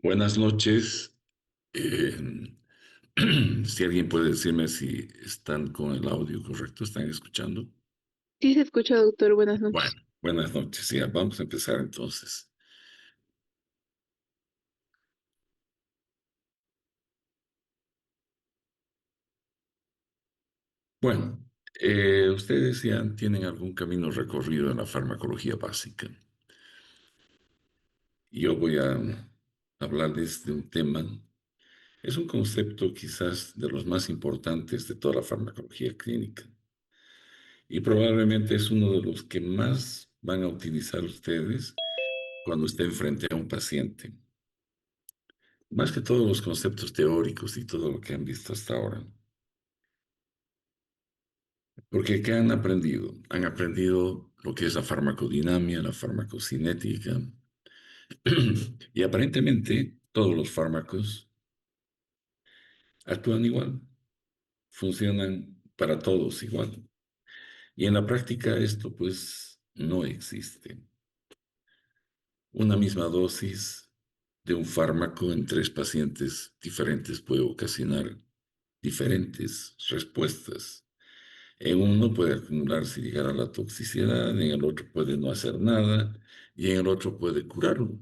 Buenas noches. Eh, si alguien puede decirme si están con el audio correcto, están escuchando. Sí, se escucha, doctor. Buenas Bueno, noches. buenas noches. Ya, vamos a empezar entonces. Bueno, ustedes ya tienen algún camino recorrido en la farmacología básica. Yo voy a hablarles de un tema. Es un concepto quizás de los más importantes de toda la farmacología clínica y probablemente es uno de los que más van a utilizar ustedes cuando estén frente a un paciente. Más que todos los conceptos teóricos y todo lo que han visto hasta ahora. Porque ¿qué han aprendido? Han aprendido lo que es la farmacodinamia, la farmacocinética. Y aparentemente todos los fármacos actúan igual, funcionan para todos igual. Y en la práctica esto pues no existe. Una misma dosis de un fármaco en tres pacientes diferentes puede ocasionar diferentes respuestas. En uno puede acumularse y llegar a la toxicidad, en el otro puede no hacer nada y en el otro puede curarlo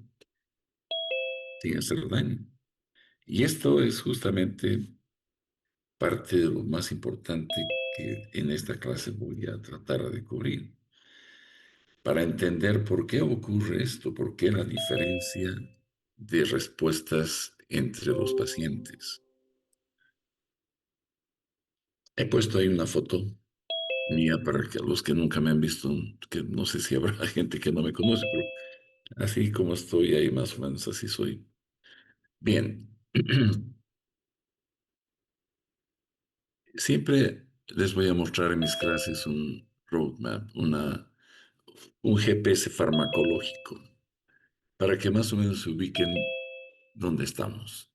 sin hacer daño. Y esto es justamente parte de lo más importante que en esta clase voy a tratar de cubrir, para entender por qué ocurre esto, por qué la diferencia de respuestas entre los pacientes. He puesto ahí una foto mía para que los que nunca me han visto, que no sé si habrá gente que no me conoce, pero así como estoy ahí, más o menos así soy. Bien, siempre les voy a mostrar en mis clases un roadmap, un GPS farmacológico, para que más o menos se ubiquen dónde estamos.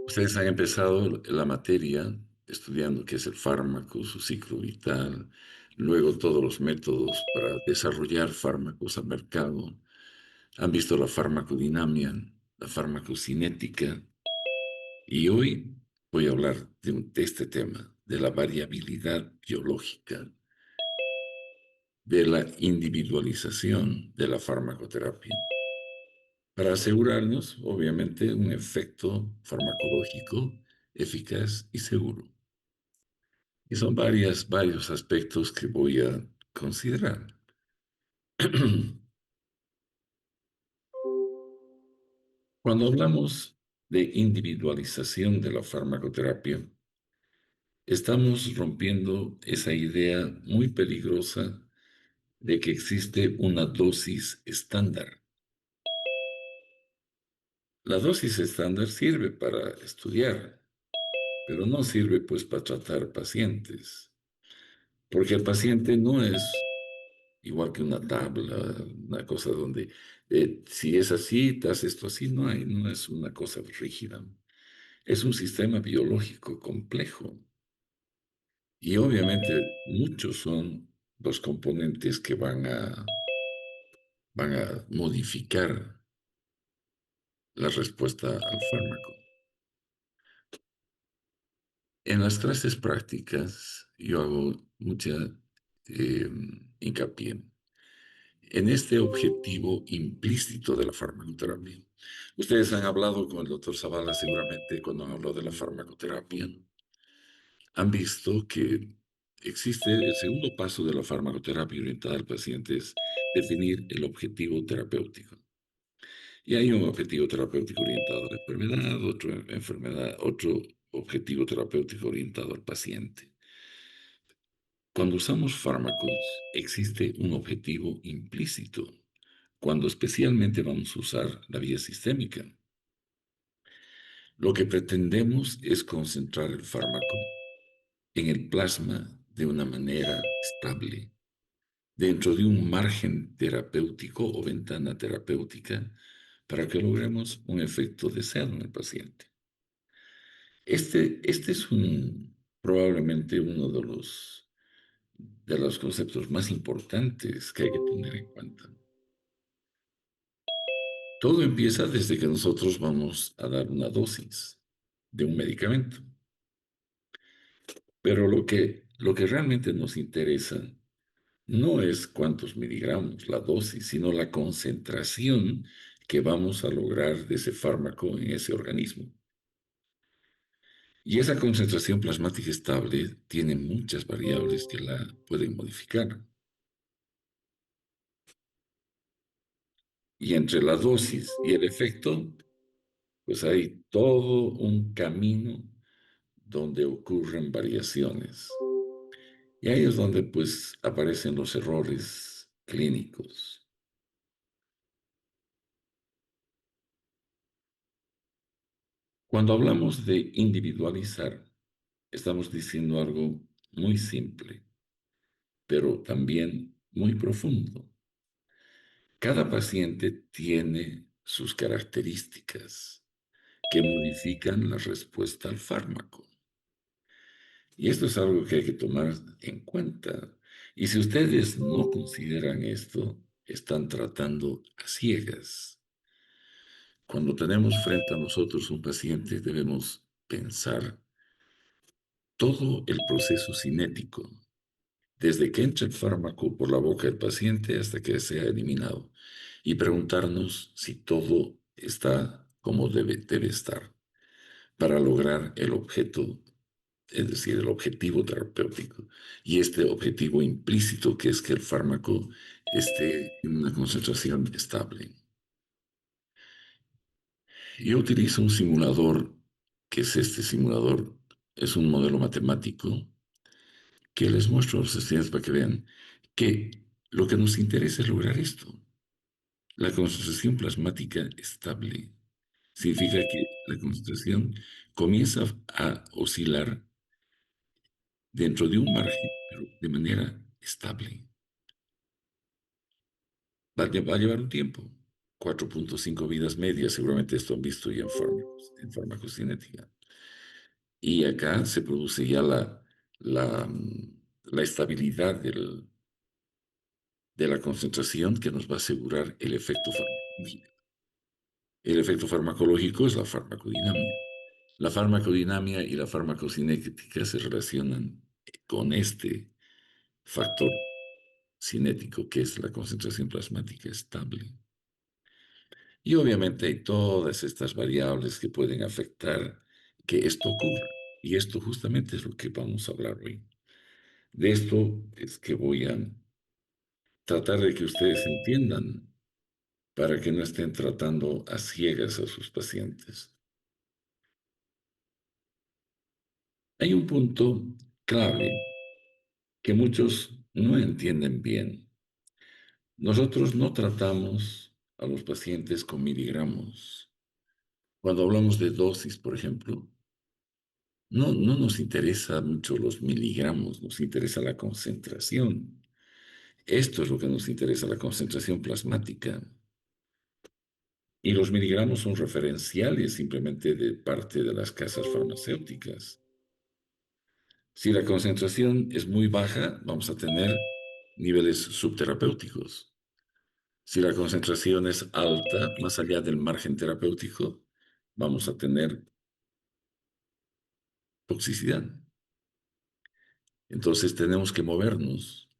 Ustedes han empezado la materia estudiando qué es el fármaco, su ciclo vital, luego todos los métodos para desarrollar fármacos al mercado. Han visto la farmacodinamia, la farmacocinética, y hoy voy a hablar de este tema, de la variabilidad biológica, de la individualización de la farmacoterapia, para asegurarnos, obviamente, un efecto farmacológico eficaz y seguro. Y son varios aspectos que voy a considerar. Cuando hablamos de individualización de la farmacoterapia, estamos rompiendo esa idea muy peligrosa de que existe una dosis estándar. La dosis estándar sirve para estudiar, pero no sirve pues para tratar pacientes, porque el paciente no es igual que una tabla, una cosa donde si es así, te haces esto así, no es una cosa rígida. Es un sistema biológico complejo y obviamente muchos son los componentes que van a modificar la respuesta al fármaco. En las clases prácticas yo hago mucha eh, hincapié en este objetivo implícito de la farmacoterapia. Ustedes han hablado con el doctor Zavala seguramente cuando han hablado de la farmacoterapia. Han visto que existe el segundo paso de la farmacoterapia orientada al paciente es definir el objetivo terapéutico. Y hay un objetivo terapéutico orientado a la enfermedad, otro objetivo terapéutico orientado al paciente. Cuando usamos fármacos, existe un objetivo implícito, cuando especialmente vamos a usar la vía sistémica. Lo que pretendemos es concentrar el fármaco en el plasma de una manera estable, dentro de un margen terapéutico o ventana terapéutica, para que logremos un efecto deseado en el paciente. Este es probablemente uno de los conceptos más importantes que hay que tener en cuenta. Todo empieza desde que nosotros vamos a dar una dosis de un medicamento. Pero lo que realmente nos interesa no es cuántos miligramos, la dosis, sino la concentración que vamos a lograr de ese fármaco en ese organismo. Y esa concentración plasmática estable tiene muchas variables que la pueden modificar. Y entre la dosis y el efecto, pues hay todo un camino donde ocurren variaciones. Y ahí es donde pues aparecen los errores clínicos. Cuando hablamos de individualizar, estamos diciendo algo muy simple, pero también muy profundo. Cada paciente tiene sus características que modifican la respuesta al fármaco. Y esto es algo que hay que tomar en cuenta. Y si ustedes no consideran esto, están tratando a ciegas. Cuando tenemos frente a nosotros un paciente, debemos pensar todo el proceso cinético, desde que entra el fármaco por la boca del paciente hasta que sea eliminado, y preguntarnos si todo está como debe estar para lograr el objeto, es decir, el objetivo terapéutico. Y este objetivo implícito que es que el fármaco esté en una concentración estable. Yo utilizo un simulador, que es este simulador, es un modelo matemático que les muestro a los estudiantes para que vean que lo que nos interesa es lograr esto. La concentración plasmática estable significa que la concentración comienza a oscilar dentro de un margen, pero de manera estable. Va a llevar un tiempo, 4.5 vidas medias, seguramente esto han visto ya en farmacocinética. Y acá se produce ya la estabilidad de la concentración que nos va a asegurar el efecto farmacológico. El efecto farmacológico es la farmacodinamia. La farmacodinamia y la farmacocinética se relacionan con este factor cinético que es la concentración plasmática estable. Y obviamente hay todas estas variables que pueden afectar que esto ocurra. Y esto justamente es lo que vamos a hablar hoy. De esto es que voy a tratar de que ustedes entiendan para que no estén tratando a ciegas a sus pacientes. Hay un punto clave que muchos no entienden bien. Nosotros no tratamos a los pacientes con miligramos. Cuando hablamos de dosis, por ejemplo, no nos interesa mucho los miligramos, nos interesa la concentración. Esto es lo que nos interesa, la concentración plasmática. Y los miligramos son referenciales simplemente de parte de las casas farmacéuticas. Si la concentración es muy baja, vamos a tener niveles subterapéuticos. Si la concentración es alta, más allá del margen terapéutico, vamos a tener toxicidad. Entonces tenemos que movernos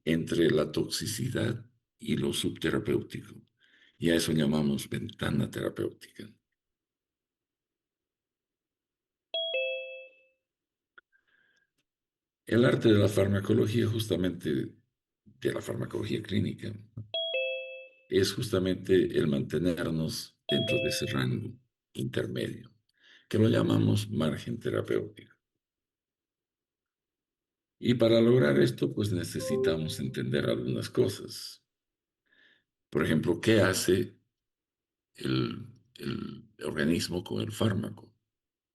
entre la toxicidad y lo subterapéutico. Y a eso llamamos ventana terapéutica. El arte de la farmacología, justamente de la farmacología clínica, es justamente el mantenernos dentro de ese rango intermedio, que lo llamamos margen terapéutico. Y para lograr esto, pues necesitamos entender algunas cosas. Por ejemplo, ¿qué hace el organismo con el fármaco?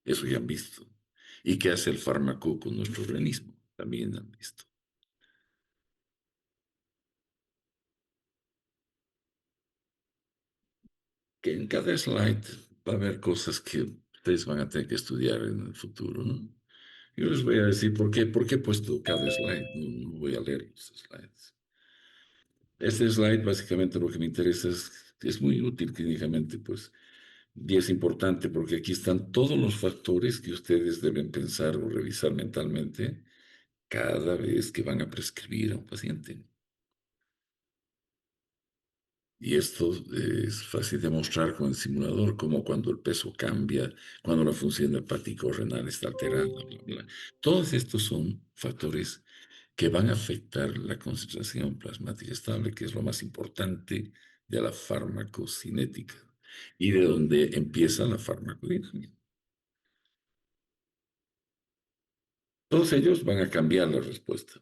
Eso ya han visto. ¿Y qué hace el fármaco con nuestro organismo? También han visto. Que en cada slide va a haber cosas que ustedes van a tener que estudiar en el futuro, ¿no? Yo les voy a decir por qué he puesto cada slide. No voy a leer los slides. Este slide básicamente lo que me interesa es muy útil clínicamente, pues, y es importante porque aquí están todos los factores que ustedes deben pensar o revisar mentalmente cada vez que van a prescribir a un paciente. Y esto es fácil de mostrar con el simulador, como cuando el peso cambia, cuando la función hepático-renal está alterada, bla, bla. Todos estos son factores que van a afectar la concentración plasmática estable, que es lo más importante de la farmacocinética y de donde empieza la farmacodinámica. Todos ellos van a cambiar la respuesta.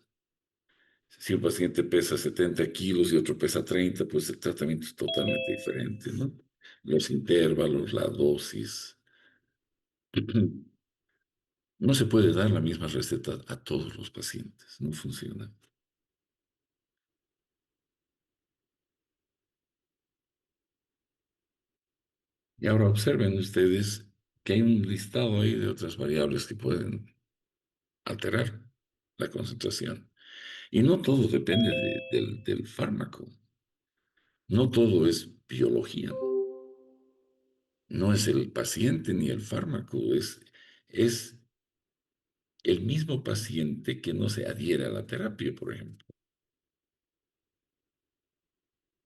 Si un paciente pesa 70 kilos y otro pesa 30, pues el tratamiento es totalmente diferente, ¿no? Los intervalos, la dosis. No se puede dar la misma receta a todos los pacientes, no funciona. Y ahora observen ustedes que hay un listado ahí de otras variables que pueden alterar la concentración. Y no todo depende del fármaco, no todo es biología, no es el paciente ni el fármaco, es el mismo paciente que no se adhiere a la terapia, por ejemplo.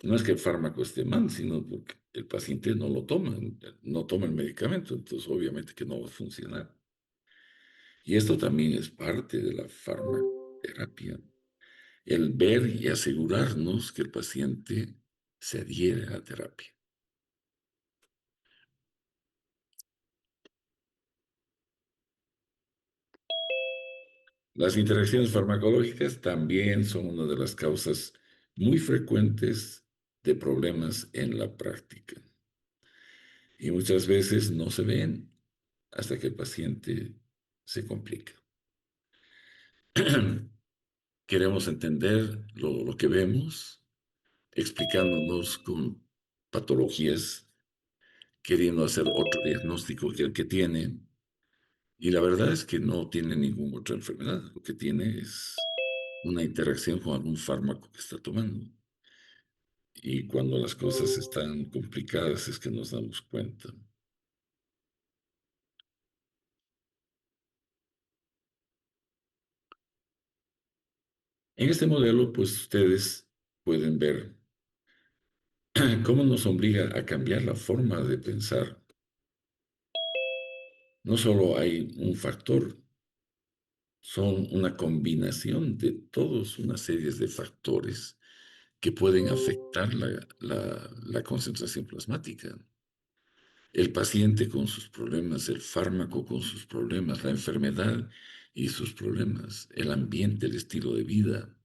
No es que el fármaco esté mal, sino porque el paciente no lo toma, no toma el medicamento, entonces obviamente que no va a funcionar. Y esto también es parte de la farmacoterapia, el ver y asegurarnos que el paciente se adhiere a la terapia. Las interacciones farmacológicas también son una de las causas muy frecuentes de problemas en la práctica. Y muchas veces no se ven hasta que el paciente se complica. Queremos entender lo que vemos, explicándonos con patologías, queriendo hacer otro diagnóstico que el que tiene. Y la verdad es que no tiene ninguna otra enfermedad. Lo que tiene es una interacción con algún fármaco que está tomando. Y cuando las cosas están complicadas es que nos damos cuenta. En este modelo, pues ustedes pueden ver cómo nos obliga a cambiar la forma de pensar. No solo hay un factor, son una combinación de todas una serie de factores que pueden afectar la concentración plasmática. El paciente con sus problemas, el fármaco con sus problemas, la enfermedad y sus problemas, el ambiente, el estilo de vida.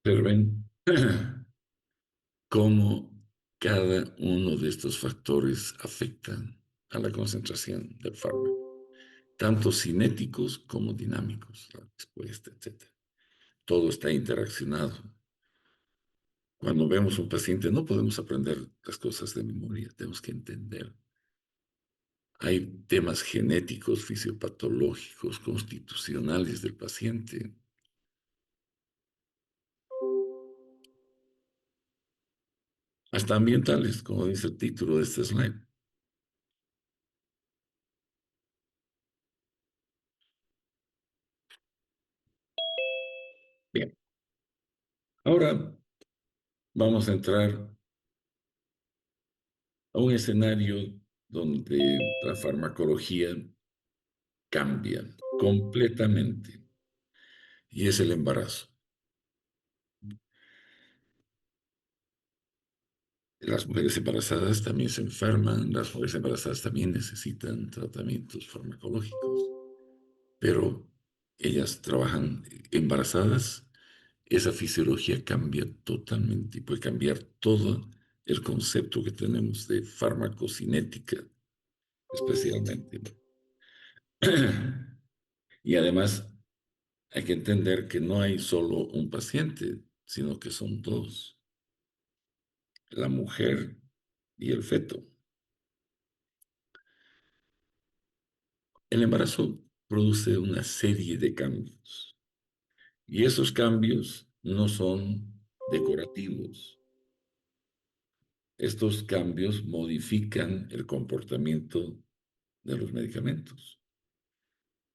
Pero ven cómo cada uno de estos factores afectan a la concentración del fármaco, tanto cinéticos como dinámicos, la respuesta, etc. Todo está interaccionado. Cuando vemos un paciente no podemos aprender las cosas de memoria, tenemos que entender. Hay temas genéticos, fisiopatológicos, constitucionales del paciente, hasta ambientales, como dice el título de este slide. Bien, ahora vamos a entrar a un escenario donde la farmacología cambia completamente y es el embarazo. Las mujeres embarazadas también se enferman, las mujeres embarazadas también necesitan tratamientos farmacológicos, pero ellas trabajan embarazadas, esa fisiología cambia totalmente y puede cambiar todo el concepto que tenemos de farmacocinética, especialmente. Y además hay que entender que no hay solo un paciente. sino que son dos, la mujer y el feto. El embarazo produce una serie de cambios y esos cambios no son decorativos. Estos cambios modifican el comportamiento de los medicamentos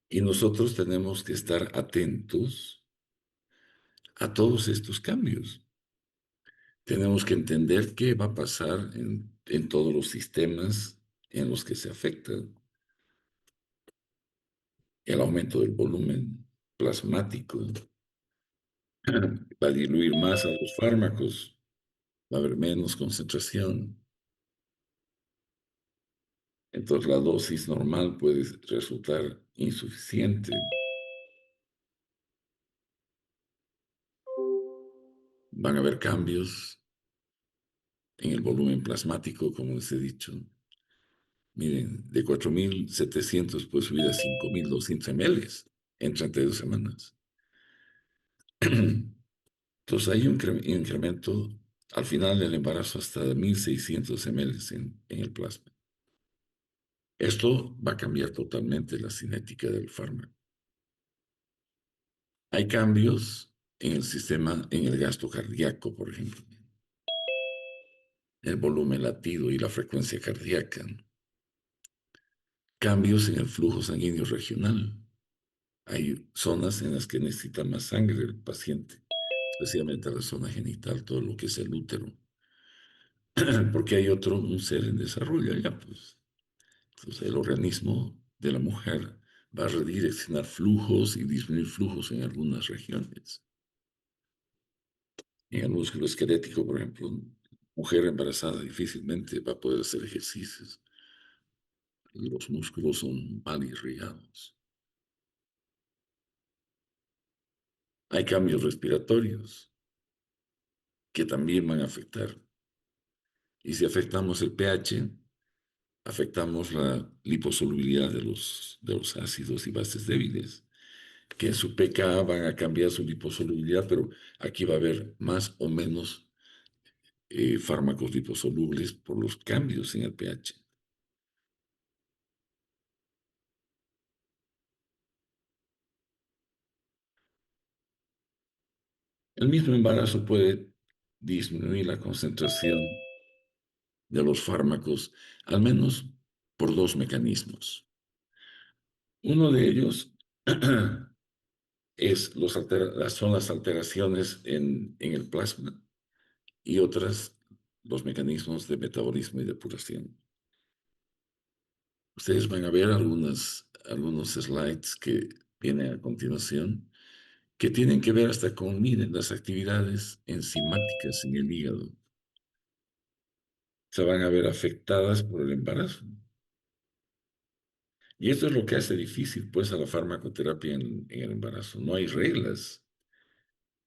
y nosotros tenemos que estar atentos a todos estos cambios. Tenemos que entender qué va a pasar en todos los sistemas en los que se afecta. El aumento del volumen plasmático va a diluir más a los fármacos, va a haber menos concentración. Entonces la dosis normal puede resultar insuficiente. Van a haber cambios en el volumen plasmático, como les he dicho. Miren, de 4.700 puede subir a 5.200 ml en 32 semanas. Entonces hay un incremento al final del embarazo hasta 1.600 ml en el plasma. Esto va a cambiar totalmente la cinética del fármaco. Hay cambios en el sistema, en el gasto cardíaco, por ejemplo, el volumen latido y la frecuencia cardíaca. Cambios en el flujo sanguíneo regional. Hay zonas en las que necesita más sangre el paciente, especialmente la zona genital, todo lo que es el útero, porque hay un ser en desarrollo allá, pues. Entonces, el organismo de la mujer va a redireccionar flujos y disminuir flujos en algunas regiones. En el músculo esquelético, por ejemplo, mujer embarazada difícilmente va a poder hacer ejercicios. Los músculos son mal irrigados. Hay cambios respiratorios que también van a afectar. Y si afectamos el pH, afectamos la liposolubilidad de los ácidos y bases débiles, que en su pKa van a cambiar su liposolubilidad, pero aquí va a haber más o menos fármacos liposolubles por los cambios en el pH. El mismo embarazo puede disminuir la concentración de los fármacos, al menos por dos mecanismos. Uno de ellos son las alteraciones en el plasma y otras los mecanismos de metabolismo y depuración. Ustedes van a ver algunos slides que vienen a continuación que tienen que ver hasta con, miren, las actividades enzimáticas en el hígado. Se van a ver afectadas por el embarazo. Y esto es lo que hace difícil, pues, a la farmacoterapia en el embarazo. No hay reglas.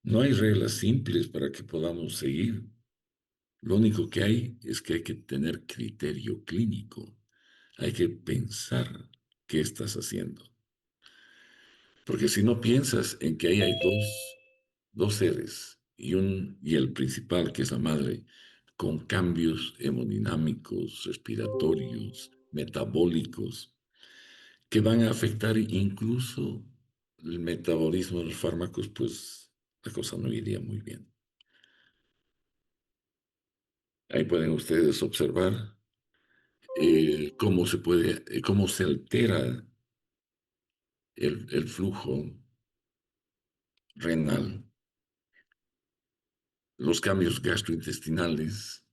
No hay reglas simples para que podamos seguir. Lo único que hay es que hay que tener criterio clínico. Hay que pensar qué estás haciendo. Porque si no piensas en que ahí hay dos seres y el principal, que es la madre, con cambios hemodinámicos, respiratorios, metabólicos, que van a afectar incluso el metabolismo de los fármacos, pues la cosa no iría muy bien. Ahí pueden ustedes observar cómo se altera el flujo renal, los cambios gastrointestinales.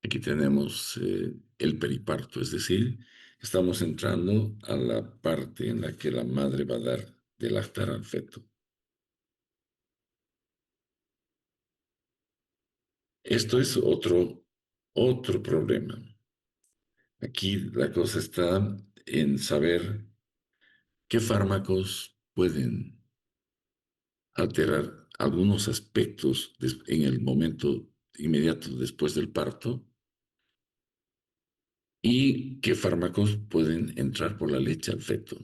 Aquí tenemos el periparto, es decir, estamos entrando a la parte en la que la madre va a dar de lactar al feto. Esto es otro problema. Aquí la cosa está en saber qué fármacos pueden alterar algunos aspectos en el momento inmediato después del parto y qué fármacos pueden entrar por la leche al feto,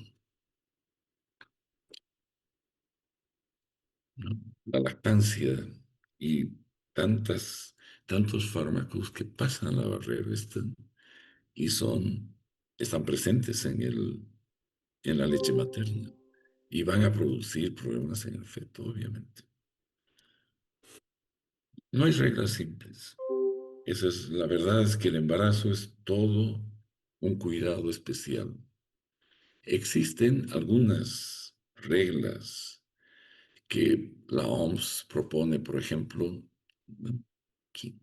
¿no? La lactancia y tantas, tantos fármacos que pasan la barrera y están presentes en la leche materna y van a producir problemas en el feto, obviamente. No hay reglas simples. La verdad es que el embarazo es todo un cuidado especial. Existen algunas reglas que la OMS propone, por ejemplo, ¿no? que,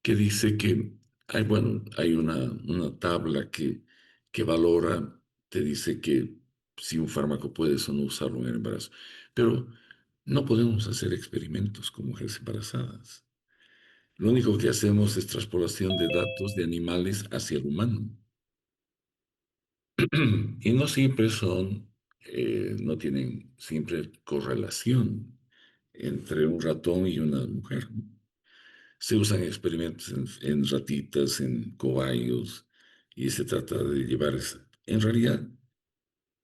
que dice que hay una tabla que valora, te dice que si un fármaco puedes o no usarlo en el embarazo. Pero no podemos hacer experimentos con mujeres embarazadas. Lo único que hacemos es transpolación de datos de animales hacia el humano. Y no siempre no tienen siempre correlación entre un ratón y una mujer. Se usan experimentos en ratitas, en cobayos, y se trata de llevar En realidad,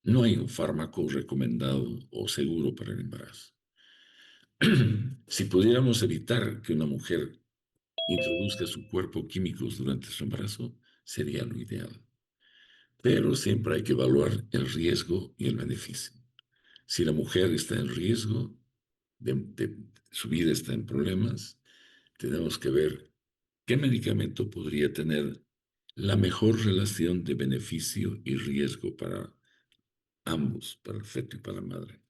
no hay un fármaco recomendado o seguro para el embarazo. Si pudiéramos evitar que una mujer introduzca a su cuerpo químicos durante su embarazo, sería lo ideal. Pero siempre hay que evaluar el riesgo y el beneficio. Si la mujer está en riesgo, su vida está en problemas, tenemos que ver qué medicamento podría tener la mejor relación de beneficio y riesgo para ambos, para el feto y para la madre.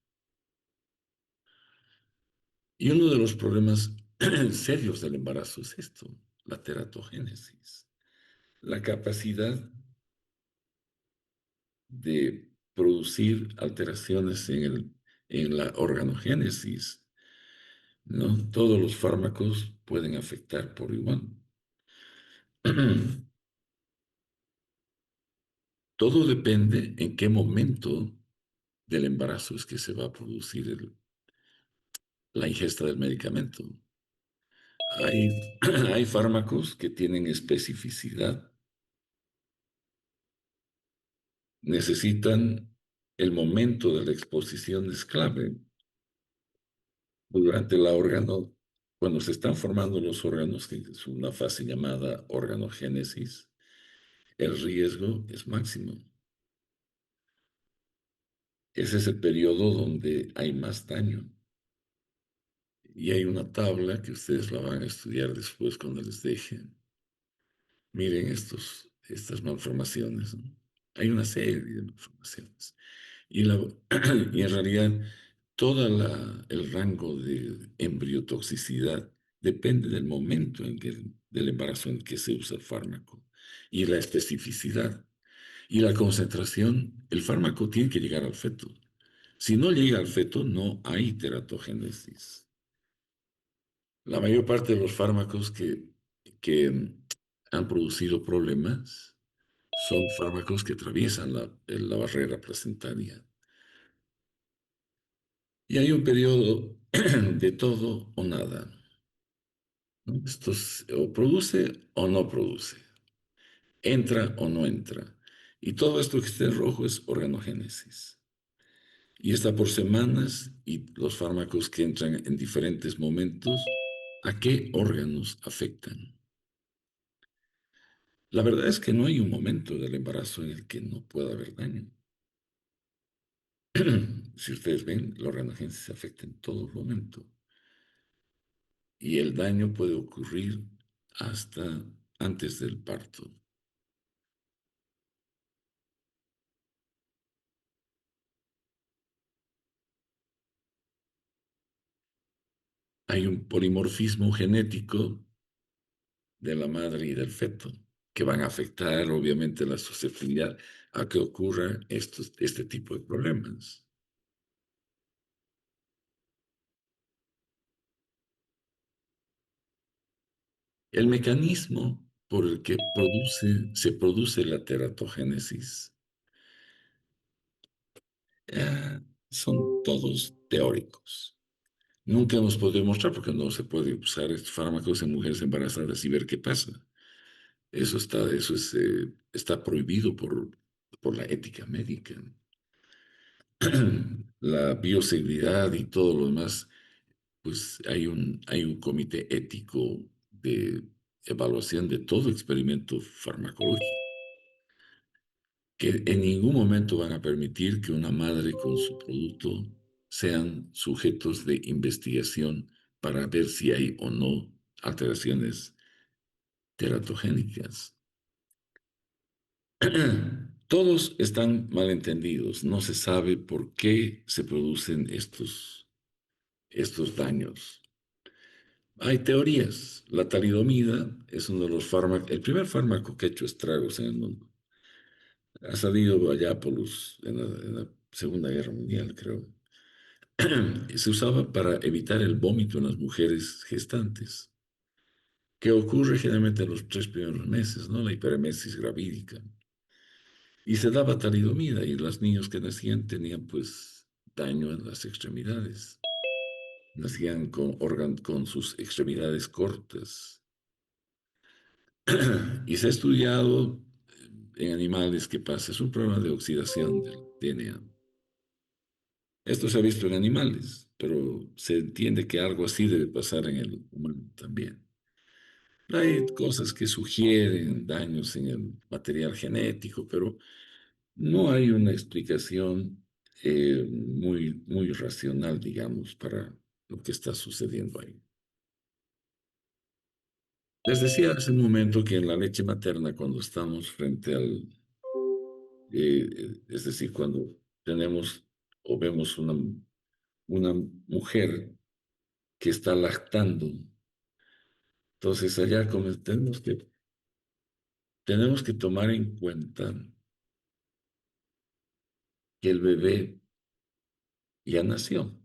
Y uno de los problemas serios del embarazo es esto, la teratogénesis, la capacidad de producir alteraciones en la organogénesis, ¿no? Todos los fármacos pueden afectar por igual. Todo depende en qué momento del embarazo es que se va a producir la ingesta del medicamento. Hay, hay fármacos que tienen especificidad, necesitan el momento de la exposición es clave. Durante la órgano, cuando se están formando los órganos, que es una fase llamada organogénesis, el riesgo es máximo. Ese es el periodo donde hay más daño. Y hay una tabla que ustedes la van a estudiar después cuando les deje. Miren estas malformaciones, ¿no? Hay una serie de malformaciones. Y, la, y en realidad todo el rango de embriotoxicidad depende del momento del embarazo en que se usa el fármaco y la especificidad y la concentración. El fármaco tiene que llegar al feto. Si no llega al feto, no hay teratogénesis. La mayor parte de los fármacos que han producido problemas son fármacos que atraviesan la barrera placentaria. Y hay un periodo de todo o nada, ¿no? O produce o no produce, entra o no entra. Y todo esto que está en rojo es organogénesis. Y está por semanas y los fármacos que entran en diferentes momentos, ¿a qué órganos afectan? La verdad es que no hay un momento del embarazo en el que no pueda haber daño. Si ustedes ven, la organogénesis afecta en todo momento. Y el daño puede ocurrir hasta antes del parto. Hay un polimorfismo genético de la madre y del feto que van a afectar obviamente la susceptibilidad a que ocurra este tipo de problemas. El mecanismo por el que se produce la teratogénesis son todos teóricos. Nunca hemos podido mostrar porque no se puede usar estos fármacos en mujeres embarazadas y ver qué pasa. Está prohibido por la ética médica. La bioseguridad y todo lo demás, pues hay un comité ético de evaluación de todo experimento farmacológico, que en ningún momento van a permitir que una madre con su producto sean sujetos de investigación para ver si hay o no alteraciones teratogénicas. Todos están malentendidos, no se sabe por qué se producen estos daños. Hay teorías. La talidomida es uno de los fármacos, el primer fármaco que ha hecho estragos en el mundo. Ha salido allá en la Segunda Guerra Mundial, creo. Y se usaba para evitar el vómito en las mujeres gestantes, que ocurre generalmente en los 3 primeros meses, ¿no? La hiperemesis gravídica. Y se daba talidomida y los niños que nacían tenían pues daño en las extremidades. Nacían con sus extremidades cortas. Y se ha estudiado en animales qué pasa. Es un problema de oxidación del DNA. Esto se ha visto en animales, pero se entiende que algo así debe pasar en el humano también. Hay cosas que sugieren daños en el material genético, pero no hay una explicación muy, muy racional, digamos, para lo que está sucediendo ahí. Les decía hace un momento que en la leche materna, cuando estamos frente es decir, cuando tenemos o vemos una mujer que está lactando, entonces allá tenemos que tomar en cuenta que el bebé ya nació,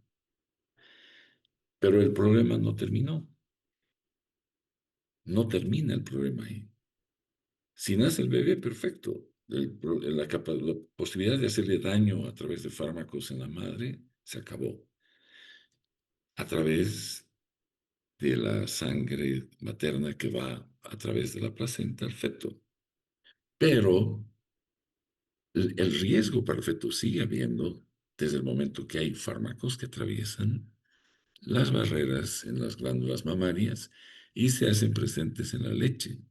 pero el problema no terminó, no termina el problema ahí. Si nace el bebé, perfecto. La posibilidad de hacerle daño a través de fármacos en la madre se acabó. A través de la sangre materna que va a través de la placenta al feto. Pero el riesgo para el feto sigue habiendo desde el momento que hay fármacos que atraviesan las barreras en las glándulas mamarias y se hacen presentes en la leche.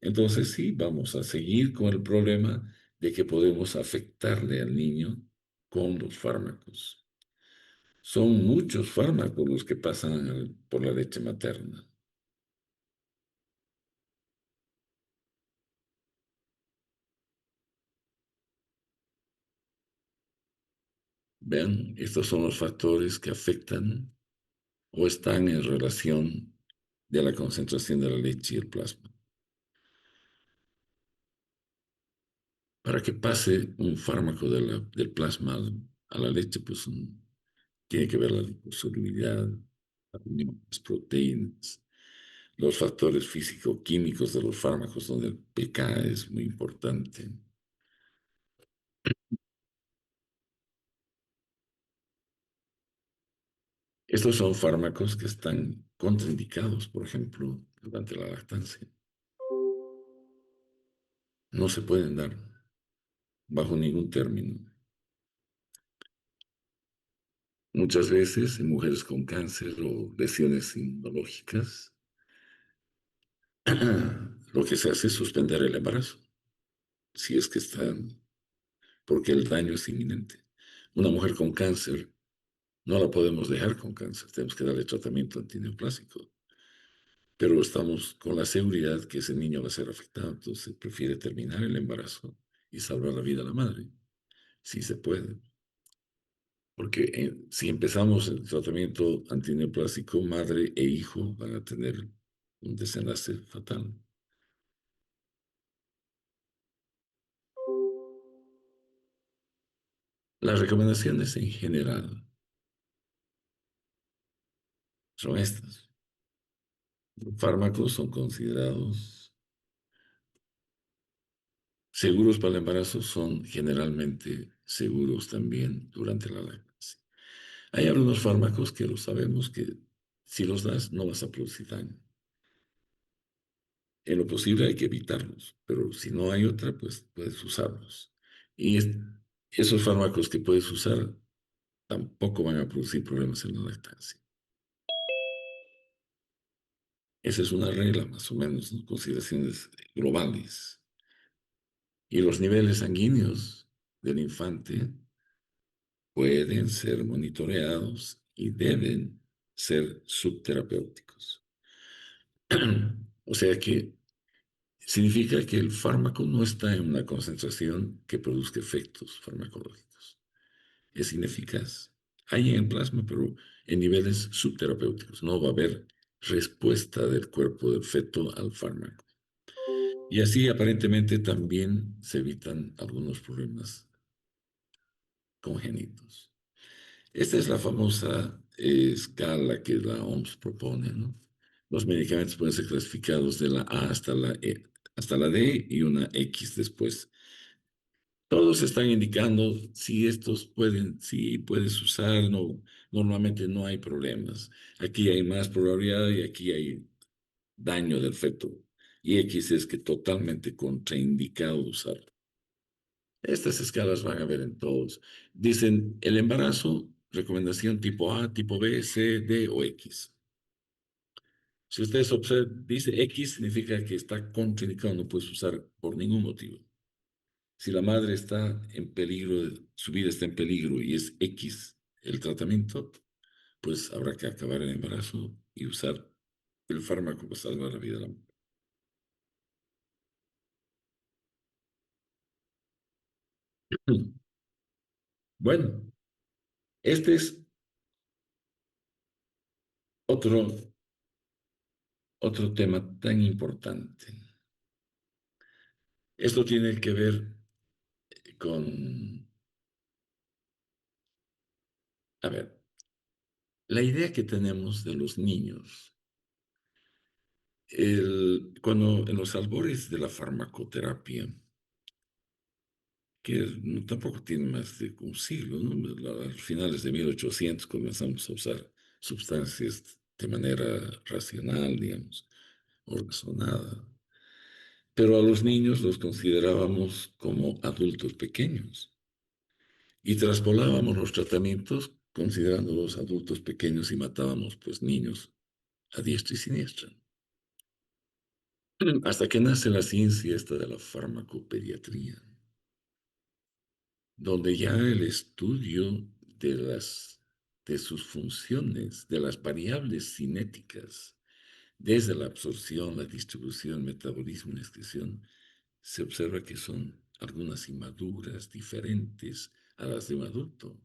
Entonces sí, vamos a seguir con el problema de que podemos afectarle al niño con los fármacos. Son muchos fármacos los que pasan por la leche materna. Vean, estos son los factores que afectan o están en relación de la concentración de la leche y el plasma. Para que pase un fármaco del plasma a la leche, pues tiene que ver la liposolubilidad, las proteínas, los factores físico-químicos de los fármacos, donde el pK es muy importante. Estos son fármacos que están contraindicados, por ejemplo, durante la lactancia. No se pueden dar bajo ningún término. Muchas veces en mujeres con cáncer o lesiones inmunológicas, lo que se hace es suspender el embarazo, si es que están, porque el daño es inminente. Una mujer con cáncer no la podemos dejar con cáncer, tenemos que darle tratamiento antineoplásico, pero estamos con la seguridad que ese niño va a ser afectado, entonces prefiere terminar el embarazo y salvar la vida a la madre, si se puede. Porque si empezamos el tratamiento antineoplásico, madre e hijo van a tener un desenlace fatal. Las recomendaciones en general son estas. Los fármacos son considerados seguros para el embarazo, son generalmente seguros también durante la lactancia. Hay algunos fármacos que lo sabemos que si los das no vas a producir daño. En lo posible hay que evitarlos, pero si no hay otra, pues puedes usarlos. Y esos fármacos que puedes usar tampoco van a producir problemas en la lactancia. Esa es una regla, más o menos, ¿no? Consideraciones globales. Y los niveles sanguíneos del infante pueden ser monitoreados y deben ser subterapéuticos. O sea que significa que el fármaco no está en una concentración que produzca efectos farmacológicos. Es ineficaz. Hay en el plasma, pero en niveles subterapéuticos. No va a haber respuesta del cuerpo del feto al fármaco. Y así aparentemente también se evitan algunos problemas congénitos. Esta es la famosa escala que la OMS propone, ¿no? Los medicamentos pueden ser clasificados de la A hasta la E, hasta la D y una X después. Todos están indicando si estos pueden, si puedes usar, no, normalmente no hay problemas. Aquí hay más probabilidad y aquí hay daño del feto. Y X es que totalmente contraindicado usar. Estas escalas van a ver en todos. Dicen el embarazo, recomendación tipo A, tipo B, C, D o X. Si ustedes observan, dice X, significa que está contraindicado, no puedes usar por ningún motivo. Si la madre está en peligro, su vida está en peligro y es X el tratamiento, pues habrá que acabar el embarazo y usar el fármaco para salvar la vida de la mujer. Bueno, este es otro, otro tema tan importante. Esto tiene que ver con, a ver, la idea que tenemos de los niños. Cuando en los albores de la farmacoterapia, que tampoco tiene más de un siglo, ¿no? A finales de 1800 comenzamos a usar sustancias de manera racional, digamos, o razonada. Pero a los niños los considerábamos como adultos pequeños y traspolábamos los tratamientos considerándolos adultos pequeños y matábamos pues niños a diestra y siniestra. Hasta que nace la ciencia esta de la farmacopediatría, donde ya el estudio de de sus funciones, de las variables cinéticas, desde la absorción, la distribución, metabolismo y excreción, se observa que son algunas inmaduras diferentes a las de un adulto.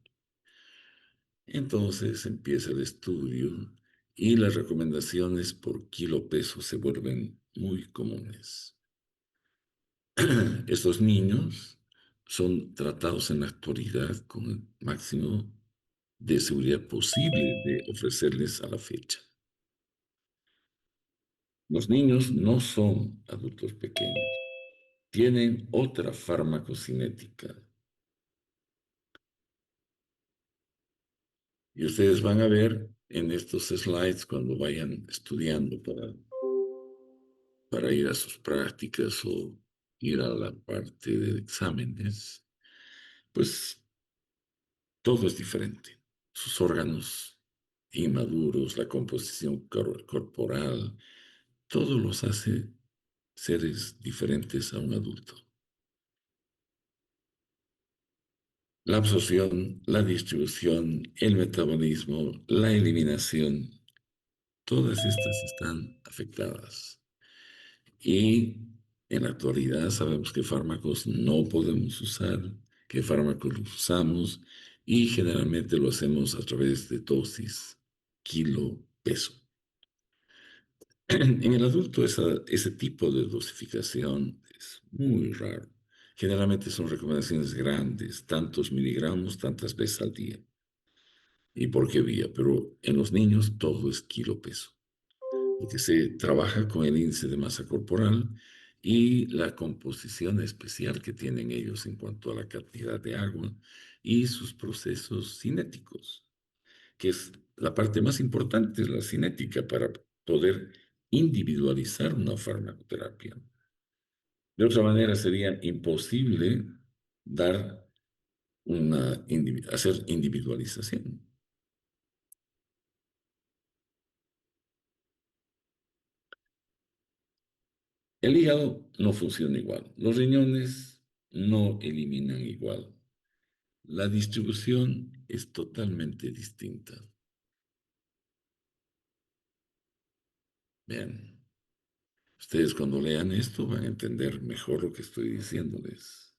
Entonces empieza el estudio y las recomendaciones por kilo peso se vuelven muy comunes. Estos niños son tratados en la actualidad con el máximo de seguridad posible de ofrecerles a la fecha. Los niños no son adultos pequeños, tienen otra farmacocinética. Y ustedes van a ver en estos slides cuando vayan estudiando para ir a sus prácticas o ir a la parte de exámenes, pues todo es diferente. Sus órganos inmaduros, la composición corporal, todo los hace seres diferentes a un adulto. La absorción, la distribución, el metabolismo, la eliminación, todas estas están afectadas. Y en la actualidad sabemos qué fármacos no podemos usar, qué fármacos los usamos y generalmente lo hacemos a través de dosis, kilo, peso. En el adulto ese tipo de dosificación es muy raro. Generalmente son recomendaciones grandes, tantos miligramos, tantas veces al día. ¿Y por qué vía? Pero en los niños todo es kilo peso, porque se trabaja con el índice de masa corporal y la composición especial que tienen ellos en cuanto a la cantidad de agua y sus procesos cinéticos. que es la parte más importante, es la cinética, para poder individualizar una farmacoterapia. De otra manera, sería imposible dar hacer individualización. El hígado no funciona igual. Los riñones no eliminan igual. La distribución es totalmente distinta. Vean, ustedes cuando lean esto van a entender mejor lo que estoy diciéndoles.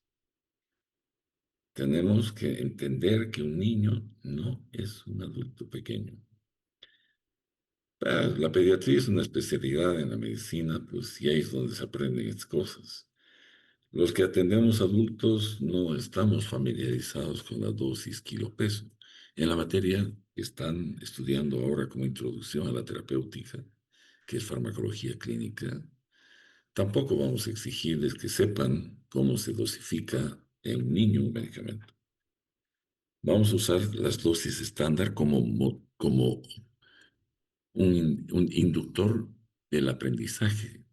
Tenemos que entender que un niño no es un adulto pequeño. La pediatría es una especialidad en la medicina, pues y ahí es donde se aprenden estas cosas. Los que atendemos adultos no estamos familiarizados con la dosis kilo-peso. En la materia que están estudiando ahora como introducción a la terapéutica, que es farmacología clínica, tampoco vamos a exigirles que sepan cómo se dosifica en un niño un medicamento. Vamos a usar las dosis estándar como un inductor del aprendizaje,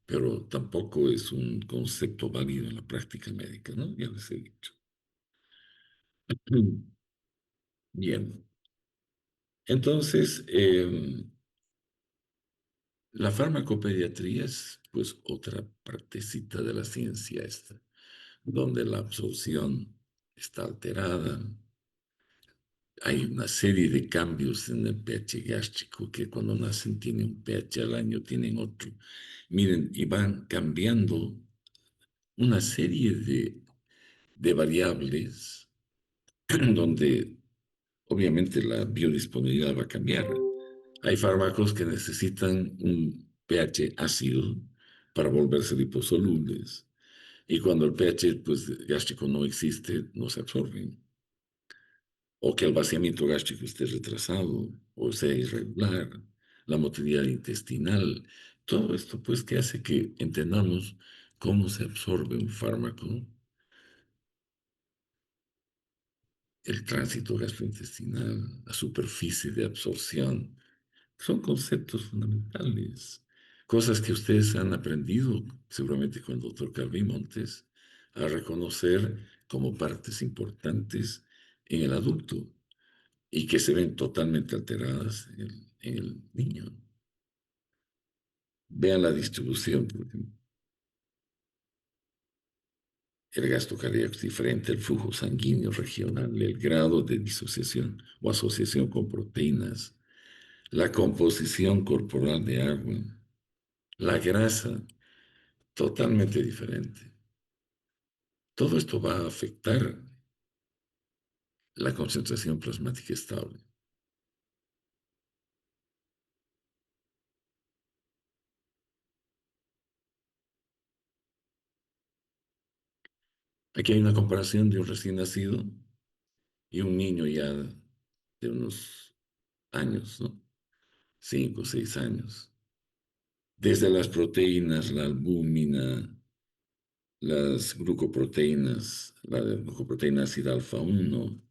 pero tampoco es un concepto válido en la práctica médica, ¿no? Ya les he dicho. Bien, entonces, la farmacopediatría es pues otra partecita de la ciencia esta, donde la absorción está alterada. Hay una serie de cambios en el pH gástrico que cuando nacen tienen un pH, al año tienen otro. Miren, y van cambiando una serie de variables donde obviamente la biodisponibilidad va a cambiar. Hay fármacos que necesitan un pH ácido para volverse liposolubles y cuando el pH pues, gástrico no existe, no se absorben. O que el vaciamiento gástrico esté retrasado o sea irregular, la motilidad intestinal. Todo esto pues que hace que entendamos cómo se absorbe un fármaco, el tránsito gastrointestinal, la superficie de absorción. Son conceptos fundamentales, cosas que ustedes han aprendido seguramente con el doctor Calvin Montes a reconocer como partes importantes en el adulto y que se ven totalmente alteradas en el niño. Vean la distribución, por ejemplo. El gasto cardíaco es diferente, el flujo sanguíneo regional, el grado de disociación o asociación con proteínas, la composición corporal de agua, la grasa, totalmente diferente. Todo esto va a afectar la concentración plasmática estable. Aquí hay una comparación de un recién nacido y un niño ya de unos años, ¿no? 5 o 6 años. Desde las proteínas, la albúmina, las glucoproteínas, la glucoproteína ácida alfa 1,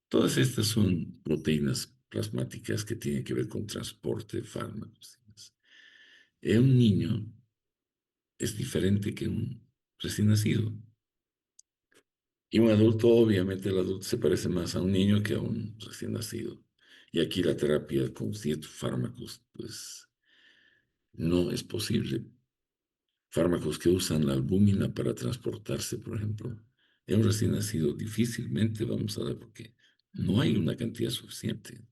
todas estas son proteínas plasmáticas que tienen que ver con transporte de fármacos. Un niño es diferente que un recién nacido. Y un adulto, obviamente el adulto se parece más a un niño que a un recién nacido. Y aquí la terapia con ciertos fármacos, pues no es posible. Fármacos que usan la albúmina para transportarse, por ejemplo, en un recién nacido difícilmente vamos a dar porque no hay una cantidad suficiente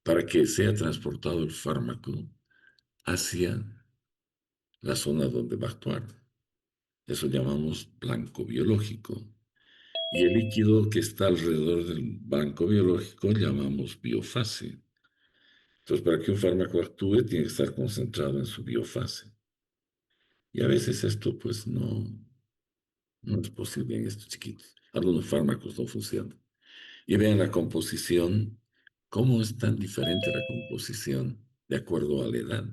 para que sea transportado el fármaco hacia la zona donde va a actuar. Eso llamamos blanco biológico. Y el líquido que está alrededor del banco biológico llamamos biofase. Entonces, para que un fármaco actúe, tiene que estar concentrado en su biofase. Y a veces esto, pues, no es posible en estos chiquitos. Algunos fármacos no funcionan. Y vean la composición, cómo es tan diferente la composición de acuerdo a la edad.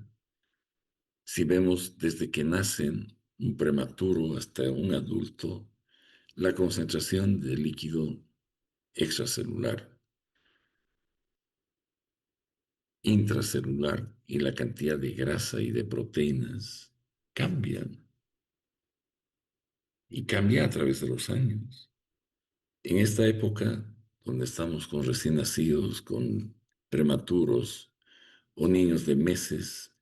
Si vemos desde que nacen un prematuro hasta un adulto, la concentración de líquido extracelular intracelular y la cantidad de grasa y de proteínas cambian y cambia a través de los años. En esta época, donde estamos con recién nacidos, con prematuros o niños de meses,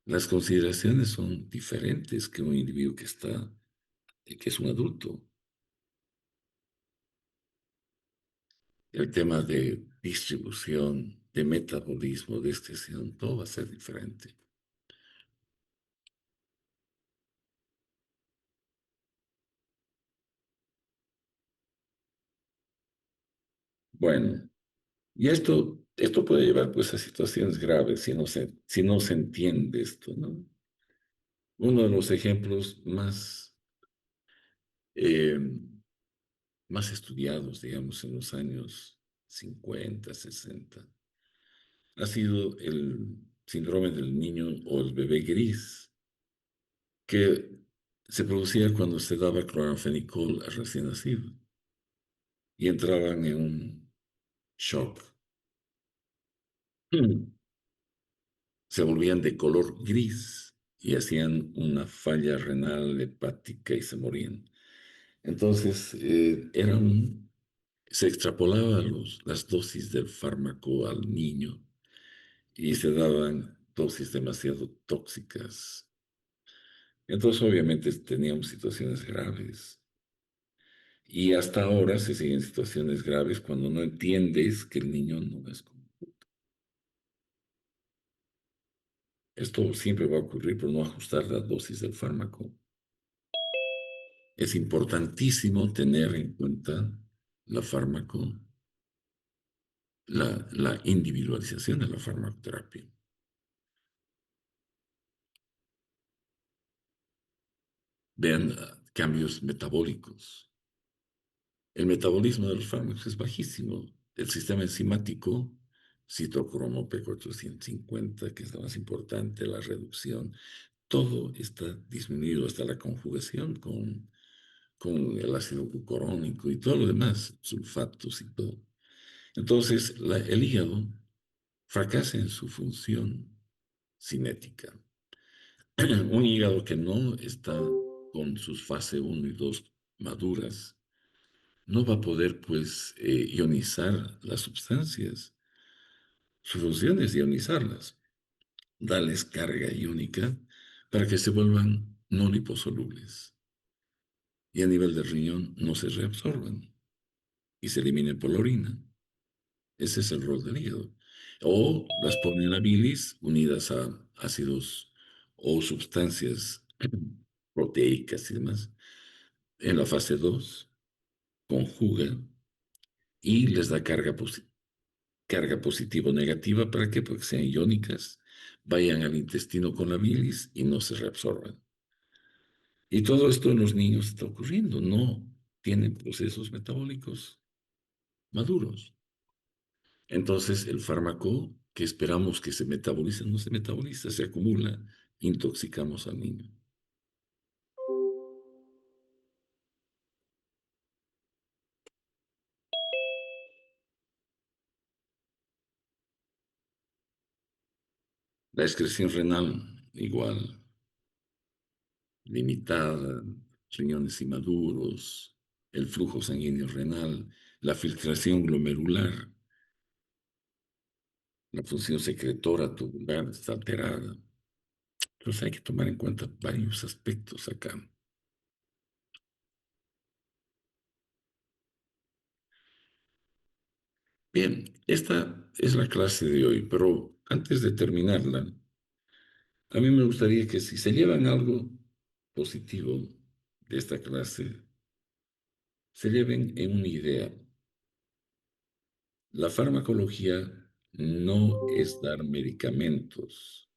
las consideraciones son diferentes que un individuo que es un adulto. El tema de distribución, de metabolismo, de excreción, todo va a ser diferente. Bueno, y esto puede llevar pues a situaciones graves si no se entiende esto, ¿no? Uno de los ejemplos eh, más estudiados, digamos, en los años 50, 60, ha sido el síndrome del niño o el bebé gris, que se producía cuando se daba cloranfenicol al recién nacido y entraban en un shock. Se volvían de color gris y hacían una falla renal, hepática y se morían. Entonces, se extrapolaba las dosis del fármaco al niño y se daban dosis demasiado tóxicas. Entonces, obviamente, teníamos situaciones graves. Y hasta ahora se siguen situaciones graves cuando no entiendes que el niño no es como. Esto siempre va a ocurrir por no ajustar la dosis del fármaco. Es importantísimo tener en cuenta la fármaco, la individualización de la farmacoterapia. Vean cambios metabólicos. El metabolismo de los fármacos es bajísimo. El sistema enzimático, citocromo P450, que es lo más importante, la reducción, todo está disminuido hasta la conjugación con el ácido glucurónico y todo lo demás, sulfatos y todo. Entonces, el hígado fracasa en su función cinética. Un hígado que no está con sus fase uno y 2 maduras, no va a poder, pues, ionizar las sustancias. Su función es ionizarlas, darles carga iónica para que se vuelvan no liposolubles y a nivel de riñón no se reabsorban y se eliminen por la orina. Ese es el rol del hígado. O las pone en la bilis unidas a ácidos o sustancias proteicas y demás. En la fase 2 conjuga y les da carga positiva o negativa. ¿Para qué? Porque sean iónicas, vayan al intestino con la bilis y no se reabsorban. Y todo esto en los niños está ocurriendo. No tienen procesos metabólicos maduros. Entonces, el fármaco que esperamos que se metabolice no se metaboliza, se acumula, intoxicamos al niño. La excreción renal, igual, limitada, riñones inmaduros, el flujo sanguíneo renal, la filtración glomerular, la función secretora tubular está alterada. Entonces hay que tomar en cuenta varios aspectos acá. Bien, esta es la clase de hoy, pero antes de terminarla, a mí me gustaría que si se llevan algo positivo de esta clase, se lleven en una idea. La farmacología no es dar medicamentos,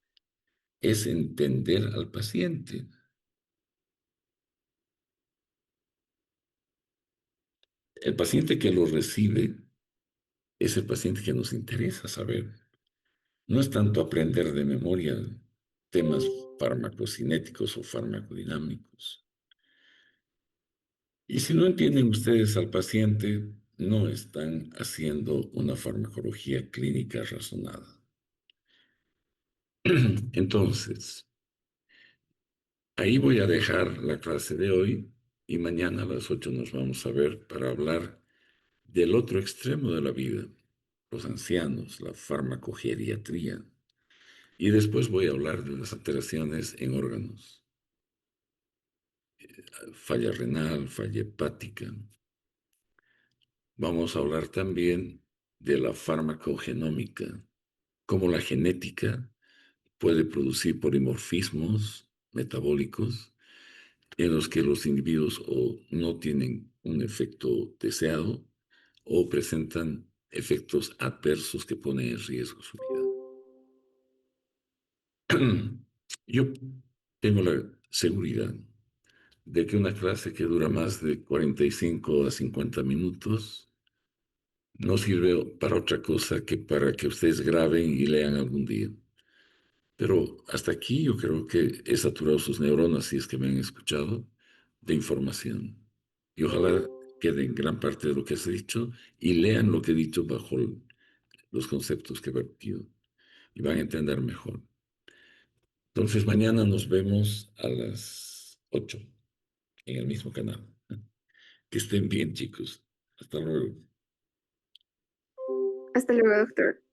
es entender al paciente. El paciente que lo recibe es el paciente que nos interesa saber. No es tanto aprender de memoria temas farmacocinéticos o farmacodinámicos. Y si no entienden ustedes al paciente, no están haciendo una farmacología clínica razonada. Entonces, ahí voy a dejar la clase de hoy y mañana a las 8 nos vamos a ver para hablar del otro extremo de la vida, los ancianos, la farmacogeriatría. Y después voy a hablar de las alteraciones en órganos, falla renal, falla hepática. Vamos a hablar también de la farmacogenómica, cómo la genética puede producir polimorfismos metabólicos en los que los individuos o no tienen un efecto deseado o presentan efectos adversos que ponen en riesgo su vida. Yo tengo la seguridad de que una clase que dura más de 45 a 50 minutos no sirve para otra cosa que para que ustedes graben y lean algún día. Pero hasta aquí yo creo que he saturado sus neuronas, si es que me han escuchado, de información. Y ojalá queden gran parte de lo que se ha dicho y lean lo que he dicho bajo los conceptos que he vertido y van a entender mejor. Entonces mañana nos vemos a las 8 en el mismo canal. Que estén bien, chicos. Hasta luego. Hasta luego, doctor.